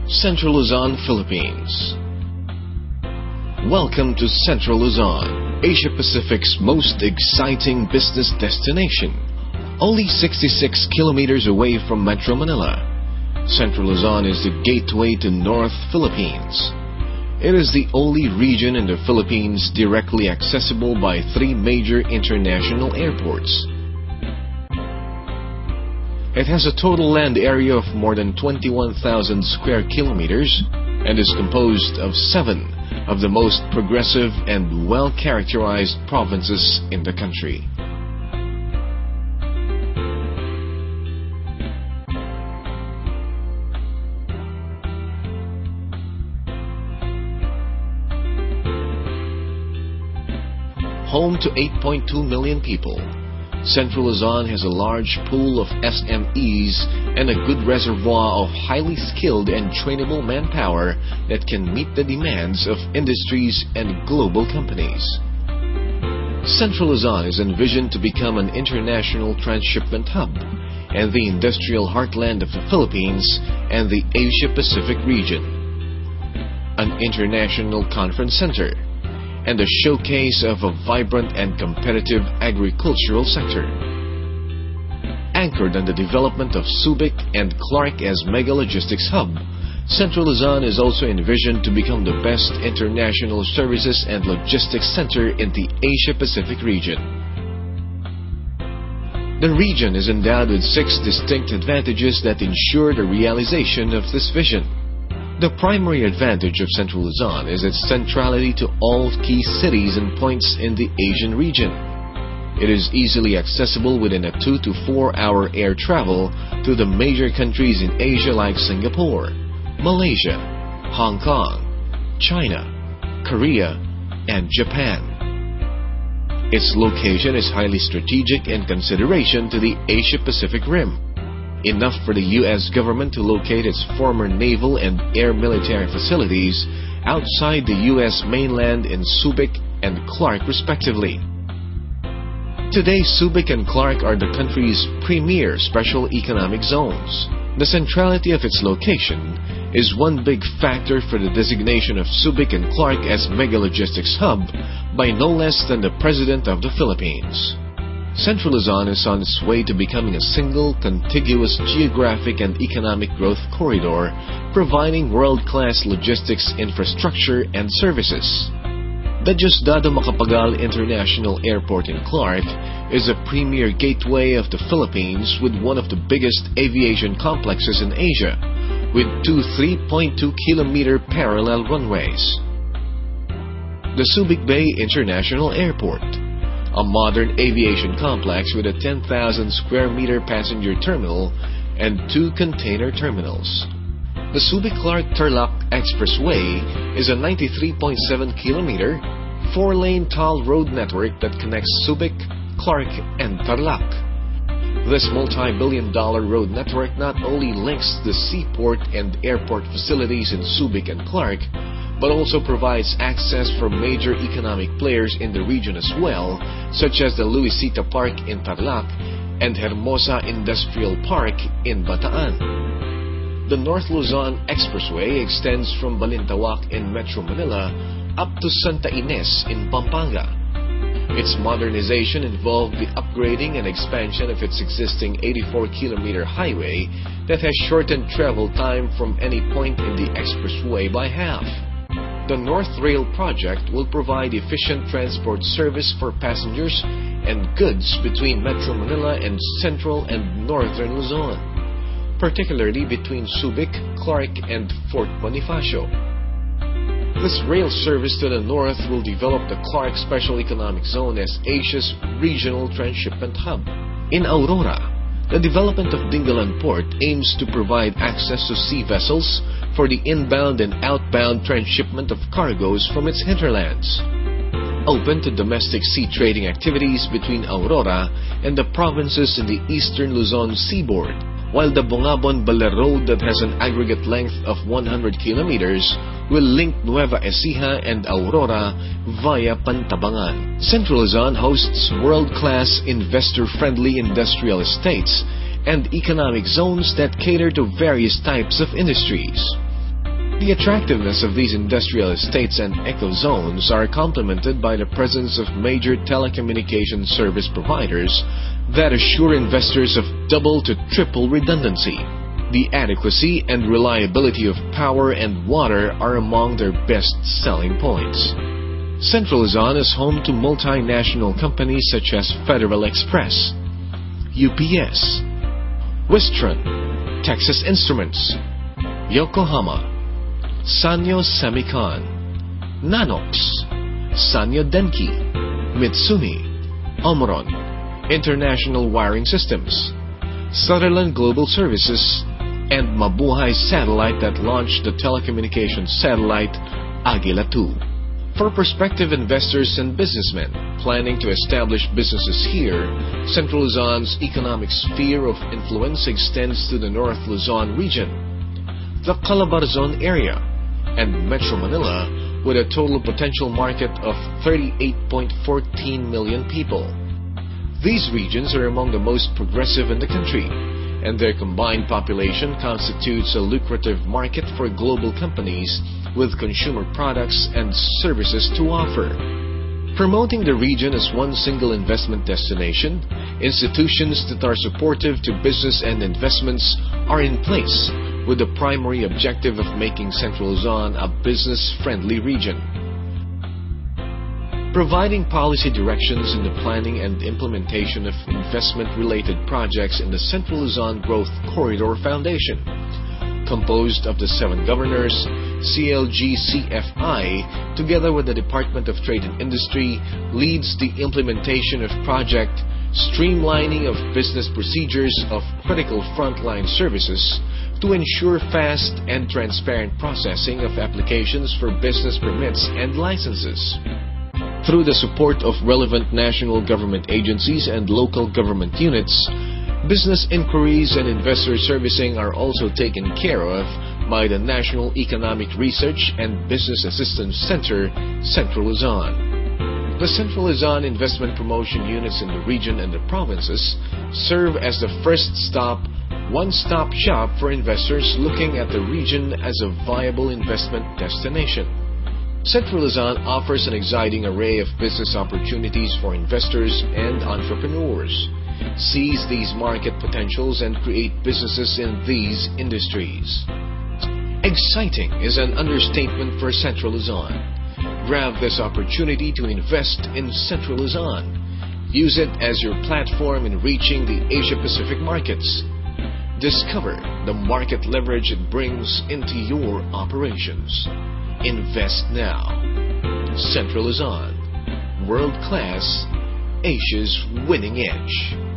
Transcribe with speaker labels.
Speaker 1: Central Luzon, Philippines. Welcome to Central Luzon, Asia Pacific's most exciting business destination. Only 66 kilometers away from Metro Manila, Central Luzon is the gateway to North Philippines. It is the only region in the Philippines directly accessible by 3 major international airports. It has a total land area of more than 21,000 square kilometers and is composed of 7 of the most progressive and well-characterized provinces in the country. Home to 8.2 million people, Central Luzon has a large pool of SMEs and a good reservoir of highly skilled and trainable manpower that can meet the demands of industries and global companies. Central Luzon is envisioned to become an international transshipment hub and the industrial heartland of the Philippines and the Asia-Pacific region, an international conference center, and a showcase of a vibrant and competitive agricultural sector. Anchored on the development of Subic and Clark as mega logistics hub, Central Luzon is also envisioned to become the best international services and logistics center in the Asia-Pacific region. The region is endowed with 6 distinct advantages that ensure the realization of this vision. The primary advantage of Central Luzon is its centrality to all key cities and points in the Asian region. It is easily accessible within a 2 to 4 hour air travel to the major countries in Asia like Singapore, Malaysia, Hong Kong, China, Korea, and Japan. Its location is highly strategic in consideration to the Asia-Pacific Rim, enough for the U.S. government to locate its former naval and air military facilities outside the U.S. mainland in Subic and Clark respectively. Today, Subic and Clark are the country's premier special economic zones. The centrality of its location is one big factor for the designation of Subic and Clark as mega logistics hub by no less than the President of the Philippines. Central Luzon is on its way to becoming a single, contiguous geographic and economic growth corridor, providing world-class logistics infrastructure and services. The Diosdado Macapagal International Airport in Clark is a premier gateway of the Philippines with one of the biggest aviation complexes in Asia, with 2 3.2-kilometer parallel runways. The Subic Bay International Airport, a modern aviation complex with a 10,000 square meter passenger terminal and 2 container terminals. The Subic-Clark-Tarlac Expressway is a 93.7-kilometer, 4-lane toll road network that connects Subic, Clark, and Tarlac. This multi-billion-dollar road network not only links the seaport and airport facilities in Subic and Clark, but also provides access for major economic players in the region as well, such as the Luisita Park in Tarlac and Hermosa Industrial Park in Bataan. The North Luzon Expressway extends from Balintawak in Metro Manila up to Santa Ines in Pampanga. Its modernization involved the upgrading and expansion of its existing 84-kilometer highway that has shortened travel time from any point in the expressway by half. The North Rail project will provide efficient transport service for passengers and goods between Metro Manila and Central and Northern Luzon, particularly between Subic, Clark, and Fort Bonifacio. This rail service to the north will develop the Clark Special Economic Zone as Asia's regional transshipment hub. In Aurora, the development of Dingalan Port aims to provide access to sea vessels for the inbound and outbound transshipment of cargoes from its hinterlands. Open to domestic sea trading activities between Aurora and the provinces in the eastern Luzon seaboard, while the Bongabon-Baler Road that has an aggregate length of 100 kilometers will link Nueva Ecija and Aurora via Pantabangan. Central Luzon hosts world-class investor-friendly industrial estates and economic zones that cater to various types of industries. The attractiveness of these industrial estates and eco-zones are complemented by the presence of major telecommunication service providers that assure investors of double to triple redundancy. The adequacy and reliability of power and water are among their best selling points. Central Luzon is home to multinational companies such as Federal Express, UPS, Wistron, Texas Instruments, Yokohama, Sanyo Semicon, Nanox, Sanyo Denki, Mitsumi, Omron, International Wiring Systems, Sutherland Global Services, and Mabuhay Satellite that launched the telecommunications satellite Agila 2. For prospective investors and businessmen planning to establish businesses here, Central Luzon's economic sphere of influence extends to the North Luzon region, the Calabarzon area, and Metro Manila, with a total potential market of 38.14 million people. These regions are among the most progressive in the country, and their combined population constitutes a lucrative market for global companies with consumer products and services to offer. Promoting the region as one single investment destination, institutions that are supportive to business and investments are in place, with the primary objective of making Central Luzon a business-friendly region. Providing policy directions in the planning and implementation of investment-related projects in the Central Luzon Growth Corridor Foundation, composed of the 7 governors, CLG-CFI, together with the Department of Trade and Industry, leads the implementation of project streamlining of business procedures of critical frontline services to ensure fast and transparent processing of applications for business permits and licenses. Through the support of relevant national government agencies and local government units, business inquiries and investor servicing are also taken care of by the National Economic Research and Business Assistance Center, Central Luzon. The Central Luzon investment promotion units in the region and the provinces serve as the first-stop, one-stop shop for investors looking at the region as a viable investment destination. Central Luzon offers an exciting array of business opportunities for investors and entrepreneurs. Seize these market potentials and create businesses in these industries. Exciting is an understatement for Central Luzon. Grab this opportunity to invest in Central Luzon. Use it as your platform in reaching the Asia-Pacific markets. Discover the market leverage it brings into your operations. Invest now. Central Luzon, world-class, Asia's winning edge.